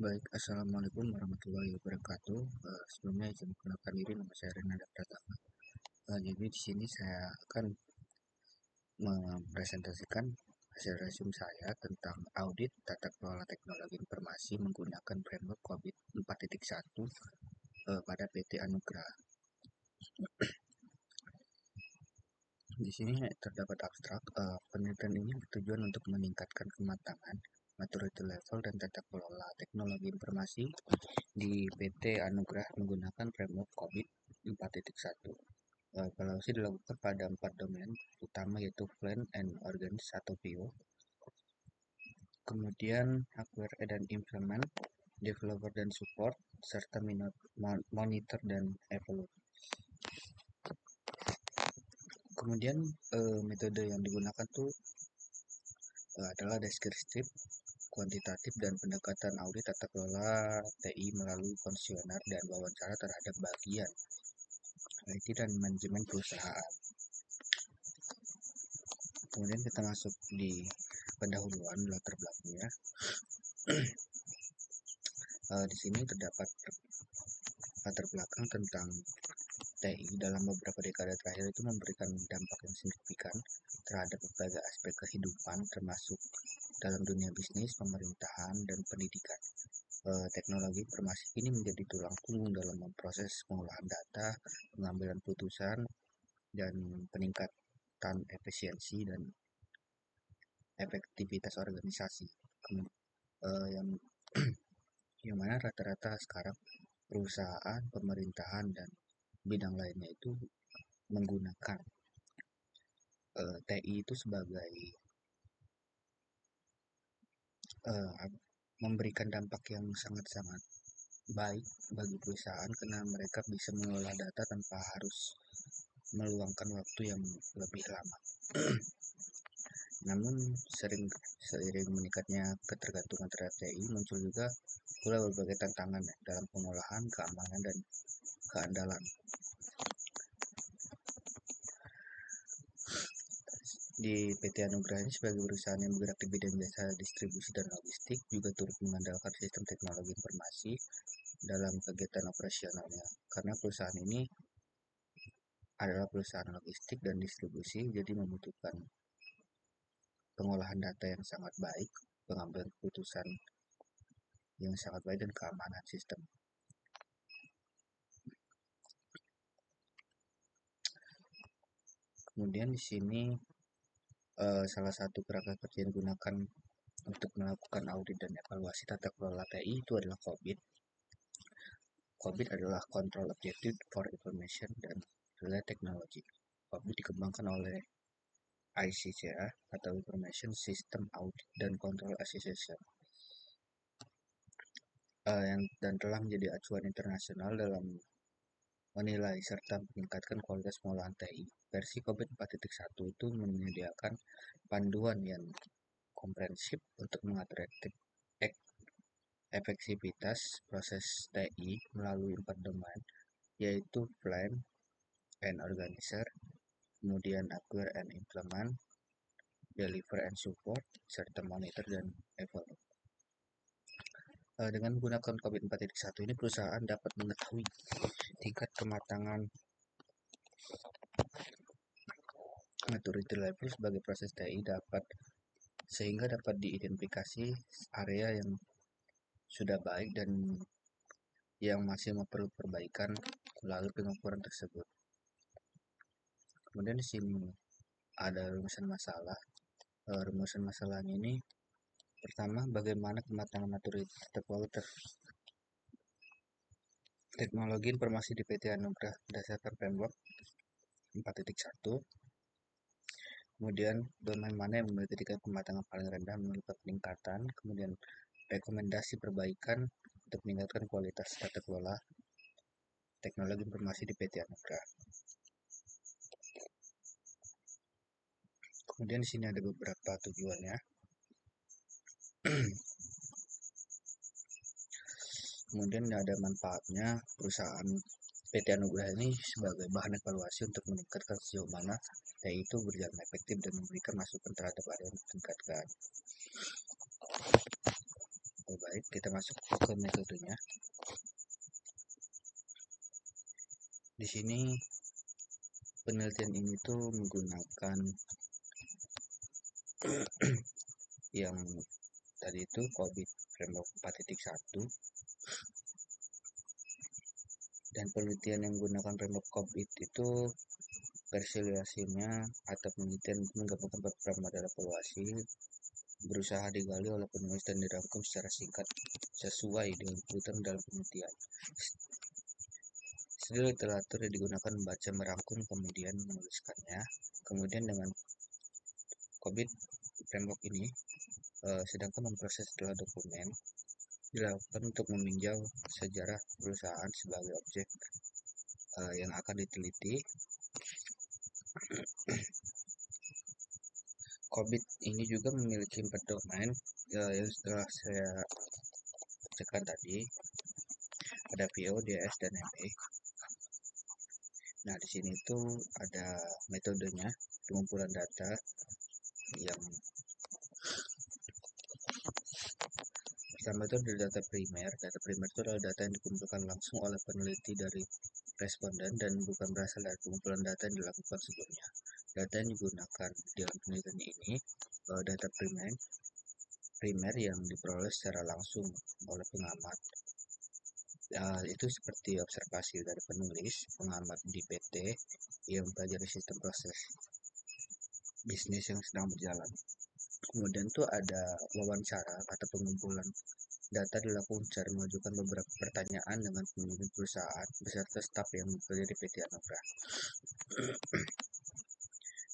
Baik, assalamualaikum warahmatullahi wabarakatuh. Sebelumnya izin memperkenalkan diri, nama saya Renanda Pratama. Jadi di sini saya akan mempresentasikan hasil resume saya tentang audit tata kelola teknologi informasi menggunakan framework COVID 4.1 pada PT Anugrah. Di sini terdapat abstrak. Penelitian ini bertujuan untuk meningkatkan kematangan, maturity level, dan tata kelola teknologi informasi di PT Anugrah menggunakan framework COVID 4.1. Evaluasi dilakukan pada 4 domain utama, yaitu plan and organize atau PO, kemudian acquire dan implement, developer dan support, serta monitor dan evaluate. Kemudian metode yang digunakan adalah deskriptif, kuantitatif, dan pendekatan audit tata kelola TI melalui kuesioner dan wawancara terhadap bagian IT dan manajemen perusahaan. Kemudian kita masuk di pendahuluan latar belakangnya. Di sini terdapat latar belakang tentang TI dalam beberapa dekade terakhir itu memberikan dampak yang signifikan terhadap berbagai aspek kehidupan, termasuk dalam dunia bisnis, pemerintahan, dan pendidikan. Teknologi informasi ini menjadi tulang punggung dalam proses pengolahan data, pengambilan putusan, dan peningkatan efisiensi dan efektivitas organisasi. Yang mana rata-rata sekarang perusahaan, pemerintahan, dan bidang lainnya itu menggunakan TI itu sebagai memberikan dampak yang sangat-sangat baik bagi perusahaan karena mereka bisa mengelola data tanpa harus meluangkan waktu yang lebih lama. Namun seiring meningkatnya ketergantungan terhadap TI, muncul juga pula berbagai tantangan dalam pengolahan, keamanan, dan keandalan. Di PT Anugrah ini sebagai perusahaan yang bergerak di bidang jasa distribusi dan logistik juga turut mengandalkan sistem teknologi informasi dalam kegiatan operasionalnya. Karena perusahaan ini adalah perusahaan logistik dan distribusi, jadi membutuhkan pengolahan data yang sangat baik, pengambilan keputusan yang sangat baik, dan keamanan sistem. Kemudian di sini salah satu kerangka kerja yang digunakan untuk melakukan audit dan evaluasi tata kelola TI itu adalah COVID. COVID adalah Control Objective for Information dan Related Technology. COVID dikembangkan oleh ICCA atau Information System Audit dan Control Association dan telah menjadi acuan internasional dalam menilai serta meningkatkan kualitas pengolahan TI. Versi COVID 4.1 itu menyediakan panduan yang komprehensif untuk mengatur efektivitas proses TI melalui 4 domain, yaitu plan and organizer, kemudian acquire and implement, deliver and support, serta monitor dan evaluate. Dengan menggunakan COVID 4.1 ini, perusahaan dapat mengetahui tingkat kematangan maturity level sebagai proses TI sehingga dapat diidentifikasi area yang sudah baik dan yang masih perlu perbaikan melalui pengukuran tersebut. Kemudian di sini ada rumusan masalah. Rumusan masalahnya ini pertama, bagaimana kematangan maturity teknologi informasi di PT Anugrah berdasarkan framework 4.1. Kemudian domain mana yang memiliki tingkat kematangan paling rendah menurut peningkatan. Kemudian rekomendasi perbaikan untuk meningkatkan kualitas tata kelola teknologi informasi di PT Anugrah. Kemudian di sini ada beberapa tujuannya. Kemudian ada manfaatnya. Perusahaan PT Anugrah ini sebagai bahan evaluasi untuk meningkatkan sejauh mana TI itu berjalan efektif dan memberikan masukan terhadap area yang ditingkatkan. Baik, kita masuk ke metodenya. Di sini penelitian ini tuh menggunakan yang tadi itu COVID Framework 4.1, dan penelitian yang menggunakan Framework COVID itu persiluasinya atau penelitian menggabungkan beberapa model evaluasi berusaha digali oleh penulis dan dirangkum secara singkat sesuai dengan kebutuhan dalam penelitian. Studi literatur yang digunakan membaca, merangkum, kemudian menuliskannya. Kemudian dengan COVID Framework ini, sedangkan memproses setelah dokumen dilakukan untuk meninjau sejarah perusahaan sebagai objek yang akan diteliti. COVID ini juga memiliki 4 domain yang setelah saya bacakan tadi, ada PO, DS, dan ME. Nah, di sini tuh ada metodenya, pengumpulan data yang pertama itu ada data primer. Data primer itu adalah data yang dikumpulkan langsung oleh peneliti dari responden dan bukan berasal dari pengumpulan data yang dilakukan sebelumnya. Data yang digunakan dalam penelitian ini data primer yang diperoleh secara langsung oleh pengamat. Itu seperti observasi dari penulis, pengamat di PT yang mempelajari sistem proses bisnis yang sedang berjalan. Kemudian tuh ada wawancara atau pengumpulan data dilakukan secara mengajukan beberapa pertanyaan dengan pemimpin perusahaan beserta staf yang bekerja di PT Anugrah.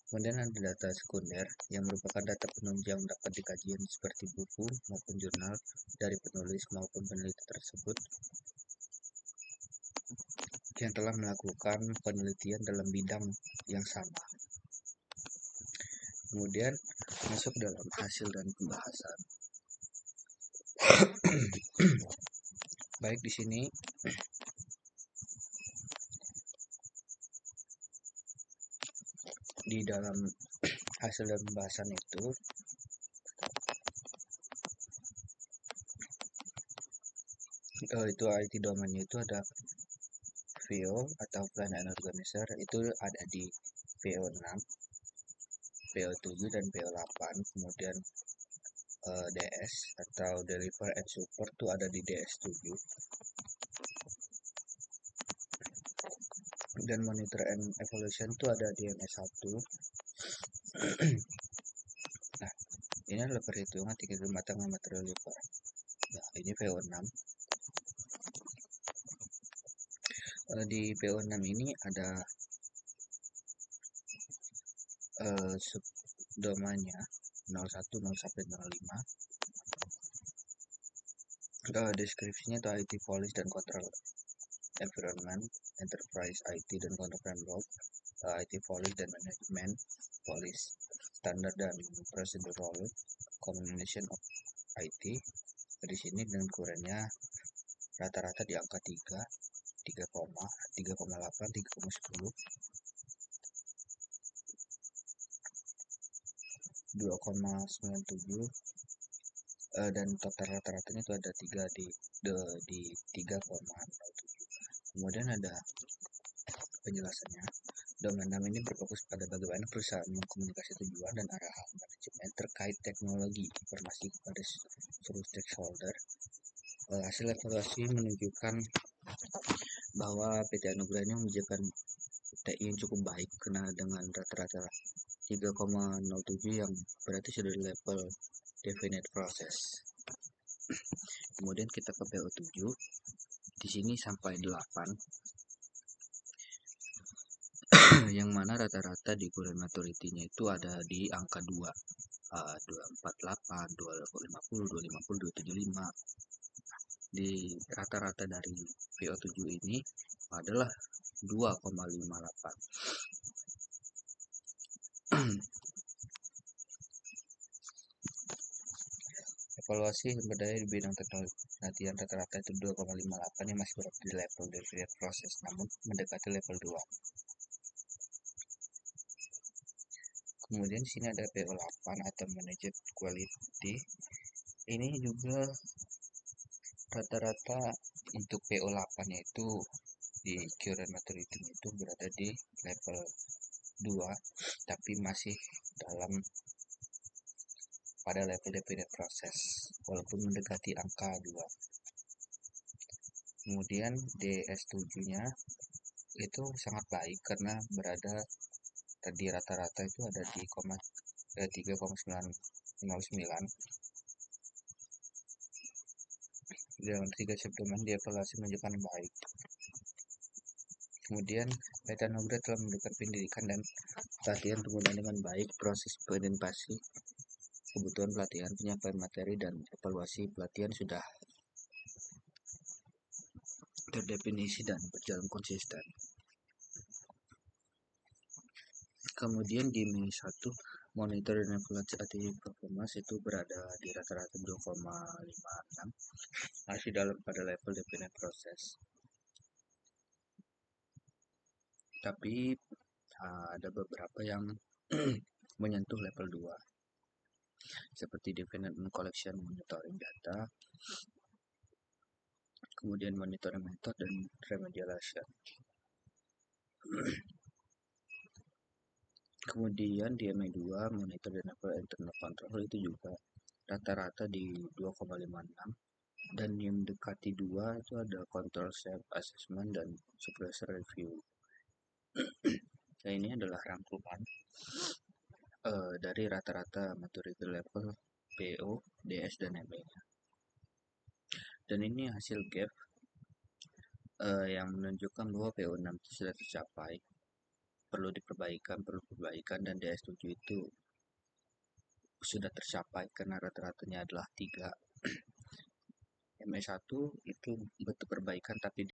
Kemudian ada data sekunder yang merupakan data penunjang dapat dikaji seperti buku maupun jurnal dari penulis maupun peneliti tersebut yang telah melakukan penelitian dalam bidang yang sama. Kemudian masuk dalam hasil dan pembahasan. Baik, di sini di dalam hasil dan pembahasan itu IT domainnya itu ada VO atau Plan and Organizer, itu ada di VO6, VO7 dan VO8. Kemudian DS atau Deliver and Support itu ada di DS7. Dan Monitor and Evaluation itu ada di MS1. Nah, ini adalah perhitungan tingkat kematangan material deliver. Nah, ini VO6. Di VO6 ini ada subdomainnya 01, 0 sampai 05. Deskripsinya itu IT policy dan control environment, enterprise IT dan control framework, IT policy dan management policy, standar dan procedural combination of IT. Di sini dengan ukurannya rata-rata di angka 3, 3,8, 3,10, 2,97, dan total rata-ratanya itu ada 3,07. Kemudian ada penjelasannya. Domain 6 ini berfokus pada bagaimana perusahaan mengkomunikasi tujuan dan arahan manajemen terkait teknologi informasi kepada seluruh stakeholder. Hasil evaluasi menunjukkan bahwa PT Anugrah ini menunjukkan TI yang cukup baik karena dengan rata-rata 3,07 yang berarti sudah di level definite process. Kemudian kita ke PO7. Di sini sampai 8. Yang mana rata-rata di current maturity-nya itu ada di angka 2. 248, 250, 250, 275. Di rata-rata dari PO7 ini adalah 2,58. Evaluasi sumber daya di bidang teknologi latihan rata-rata itu 2,58 yang masih berada di level definite process, namun mendekati level 2. Kemudian di sini ada PO8 atau Managed Quality. Ini juga Rata-rata untuk PO8 itu di cure and maturity itu berada di level 2, tapi masih dalam pada level definite proses walaupun mendekati angka 2. Kemudian DS7-nya itu sangat baik karena berada di rata-rata itu ada di 3,909. Dalam 3 suplemen dievaluasi menunjukkan baik. Kemudian Metanugra telah memberikan pendidikan dan pelatihan penggunaan dengan baik, proses peridentifikasi kebutuhan pelatihan, penyampaian materi, dan evaluasi pelatihan sudah terdefinisi dan berjalan konsisten. Kemudian di Mei 1, monitor dan evaluasi ATP performance itu berada di rata-rata 2,56, masih dalam pada level definite proses. Tapi ada beberapa yang menyentuh level 2, seperti definite collection monitoring data, kemudian monitoring method dan remedial action. Kemudian di ME2 monitor dan internal control itu juga rata-rata di 2,56, dan yang mendekati 2 itu ada control self assessment dan supervisor review. Nah, ini adalah rangkuman dari rata-rata maturity level PO, DS, dan ME. Dan ini hasil gap yang menunjukkan bahwa PO6 itu sudah tercapai, perlu perbaikan, dan DS7 itu sudah tercapai karena rata-ratanya adalah 3. ME1 itu betul perbaikan tapi